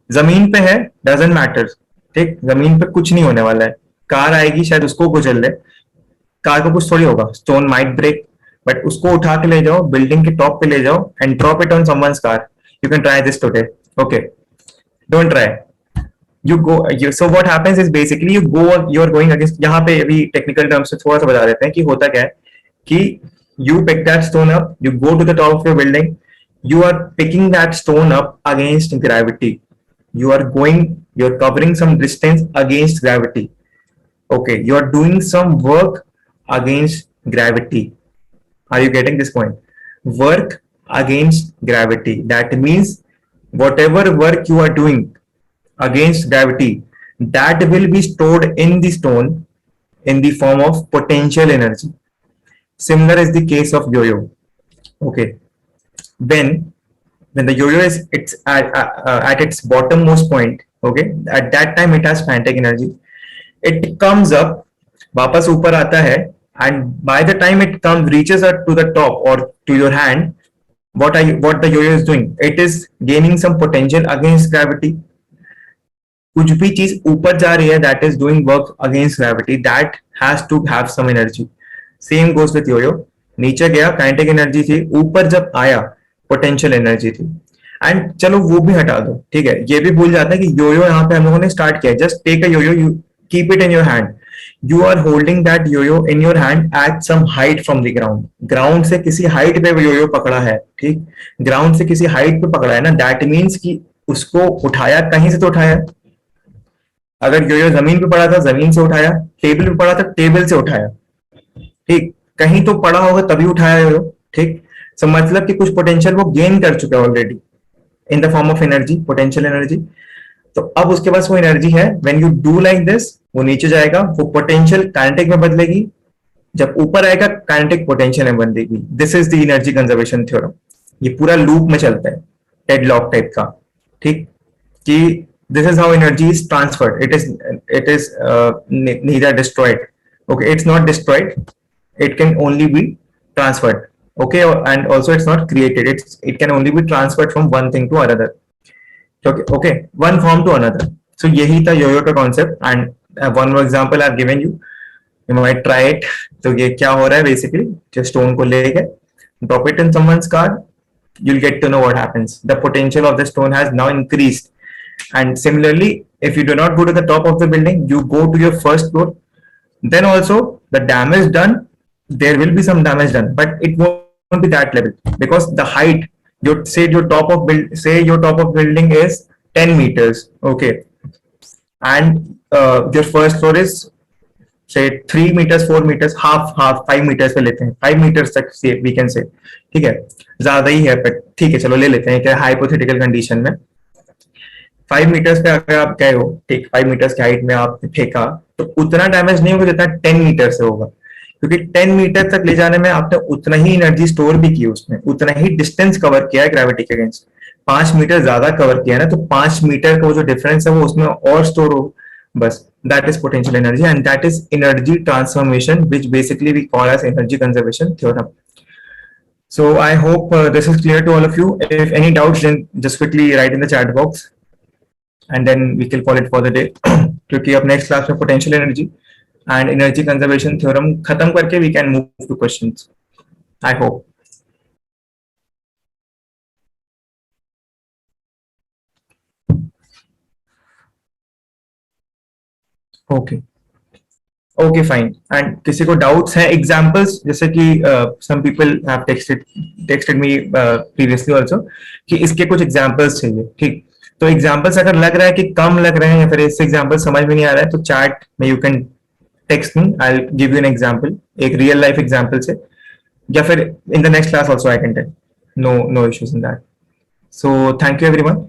जमीन पे है, doesn't matter. ठीक, जमीन पे कुछ नहीं होने वाला है, कार आएगी शायद उसको कुचल ले, कार को कुछ थोड़ी होगा, स्टोन माइट ब्रेक, बट उसको उठा के ले जाओ, बिल्डिंग के टॉप पे ले जाओ and drop it on someone's car. You can try this today. Okay, don't try. So what happens is basically you are going against. यहाँ पे अभी टेक्निकल टर्म्स से थोड़ा सा बता देते हैं कि होता क्या है कि you pick that stone up, you go to the top of your building, you are picking that stone up against gravity. You're covering some distance against gravity. Okay, you are doing some work against gravity. Are you getting this point? Work against gravity. That means whatever work you are doing against gravity, that will be stored in the stone in the form of potential energy. Similar is the case of yo-yo. Okay, when the yo-yo is at its bottommost point, okay, at that time it has kinetic energy. It comes up, वापस ऊपर आता है, and by the time it comes reaches up to the top or to your hand, what the yo-yo is doing, it is gaining some potential against gravity. कुछ भी चीज ऊपर जा रही है, that is doing work against gravity, that has to have some energy. Same goes with yo-yo. नीचे गया, kinetic energy थी, ऊपर जब आया पोटेंशियल एनर्जी थी. एंड चलो वो भी हटा दो, ठीक है, ये भी भूल जाते हैं कि योयो यहाँ पे हम लोगों ने स्टार्ट किया. Just take a yoyo, you keep it in your hand, you are holding that yoyo in your hand at some height from the ground. Ground से किसी हाइट पे योयो पकड़ा है, ठीक, ग्राउंड से किसी हाइट पे पकड़ा है ना, दैट मीन्स कि उसको उठाया कहीं से तो उठाया. अगर यो जमीन पे पड़ा था, जमीन से उठाया, टेबल पे पड़ा था, टेबल से उठाया. ठीक, कहीं तो पड़ा होगा तभी उठाया यो. ठीक, सो मतलब कि कुछ पोटेंशियल वो गेन कर चुका है already in the form of energy, potential energy. तो अब उसके पास वो एनर्जी है. When you do like this, वो नीचे जाएगा, वो पोटेंशियल काइनेटिक में बदलेगी, जब ऊपर आएगा काइनेटिक पोटेंशियल में बदलेगी. This is the energy conservation theorem. ये पूरा लूप में चलता है, टेडलॉक टाइप का. ठीक, कि this is how energy is transferred. It is neither destroyed. Okay, it's not destroyed, it can only be transferred. Okay, and also it's not created, it can only be transferred from one thing to another. Okay, one form to another. So यही था yo-yo का concept. And one more example I've given you, you might try it. तो ये क्या हो रहा है basically, जो stone को ले गए, drop it in someone's car, you'll get to know what happens. The potential of the stone has now increased. And similarly, if you do not go to the top of the building, you go to your first floor, then also the damage done, there will be some damage done, but it won't be that level, because the height, your top of building is 10 meters. Okay, and your first floor is say 3 meters, 4 meters, half 5 meters पे लेते हैं, 5 meters तक से we can say. ठीक है, ज्यादा ही है, but ठीक है, चलो ले लेते हैं क्या हाइपोथेटिकल कंडीशन में 5 मीटर्स पे अगर आप गए हो, ठीक, 5 मीटर्स की हाइट में आपने फेंका, तो उतना डैमेज नहीं होगा जितना 10 मीटर से होगा, क्योंकि 10 मीटर तक ले जाने में आपने उतना ही एनर्जी स्टोर भी की, उसमें उतना ही डिस्टेंस कवर किया है ग्रेविटी के अगेंस्ट. 5 मीटर ज्यादा कवर किया ना, तो 5 मीटर का वो जो डिफरेंस है वो उसमें और स्टोर हो. बस, that is potential energy, and that is energy transformation, which basically we call as energy conservation theorem. So I hope this is clear to all of you. If any doubts, then just quickly write in the chat box, and then we can call it for the day. क्योंकि अब next class में potential energy and energy conservation theorem खत्म करके we can move to questions. I hope. Okay, okay fine. And किसी को doubts है examples, जैसे कि some people have texted me previously also कि इसके कुछ एग्जांपल्स चाहिए, ठीक। तो एग्जांपल्स अगर लग रहा है कि कम लग रहे हैं या फिर इससे एग्जांपल समझ में नहीं आ रहा है, तो चैट में you can text me, I will give you an example, एक रियल लाइफ एग्जांपल से, या फिर in the next class also I can tell, no no issues in that. So thank you everyone.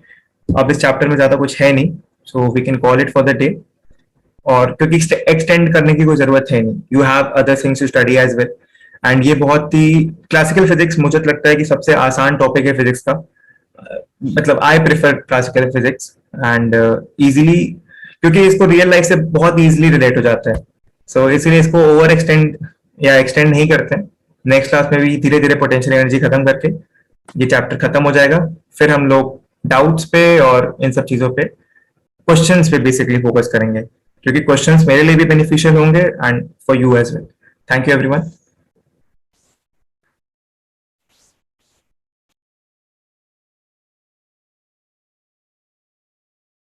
अब इस chapter में ज्यादा कुछ है नहीं, so we can call it for the day. और क्योंकि एक्सटेंड करने की कोई जरूरत है नहीं, you have other things to study as well. And ये बहुत ही क्लासिकल फिजिक्स मुझे तो लगता है कि सबसे आसान टॉपिक है फिजिक्स का। मतलब I prefer classical physics and easily, क्योंकि इसको रियल लाइफ से बहुत इजीली रिलेट हो जाता है। सो इसीलिए इसको ओवर एक्सटेंड या एक्सटेंड नहीं करते। नेक्स्ट क्लास में भी धीरे धीरे पोटेंशियल एनर्जी खत्म करके ये चैप्टर खत्म हो जाएगा, फिर हम लोग डाउट्स पे और इन सब चीजों पे, क्वेश्चंस पे बेसिकली फोकस करेंगे, क्योंकि क्वेश्चंस मेरे लिए भी बेनिफिशियल होंगे and for you as well. Thank you everyone.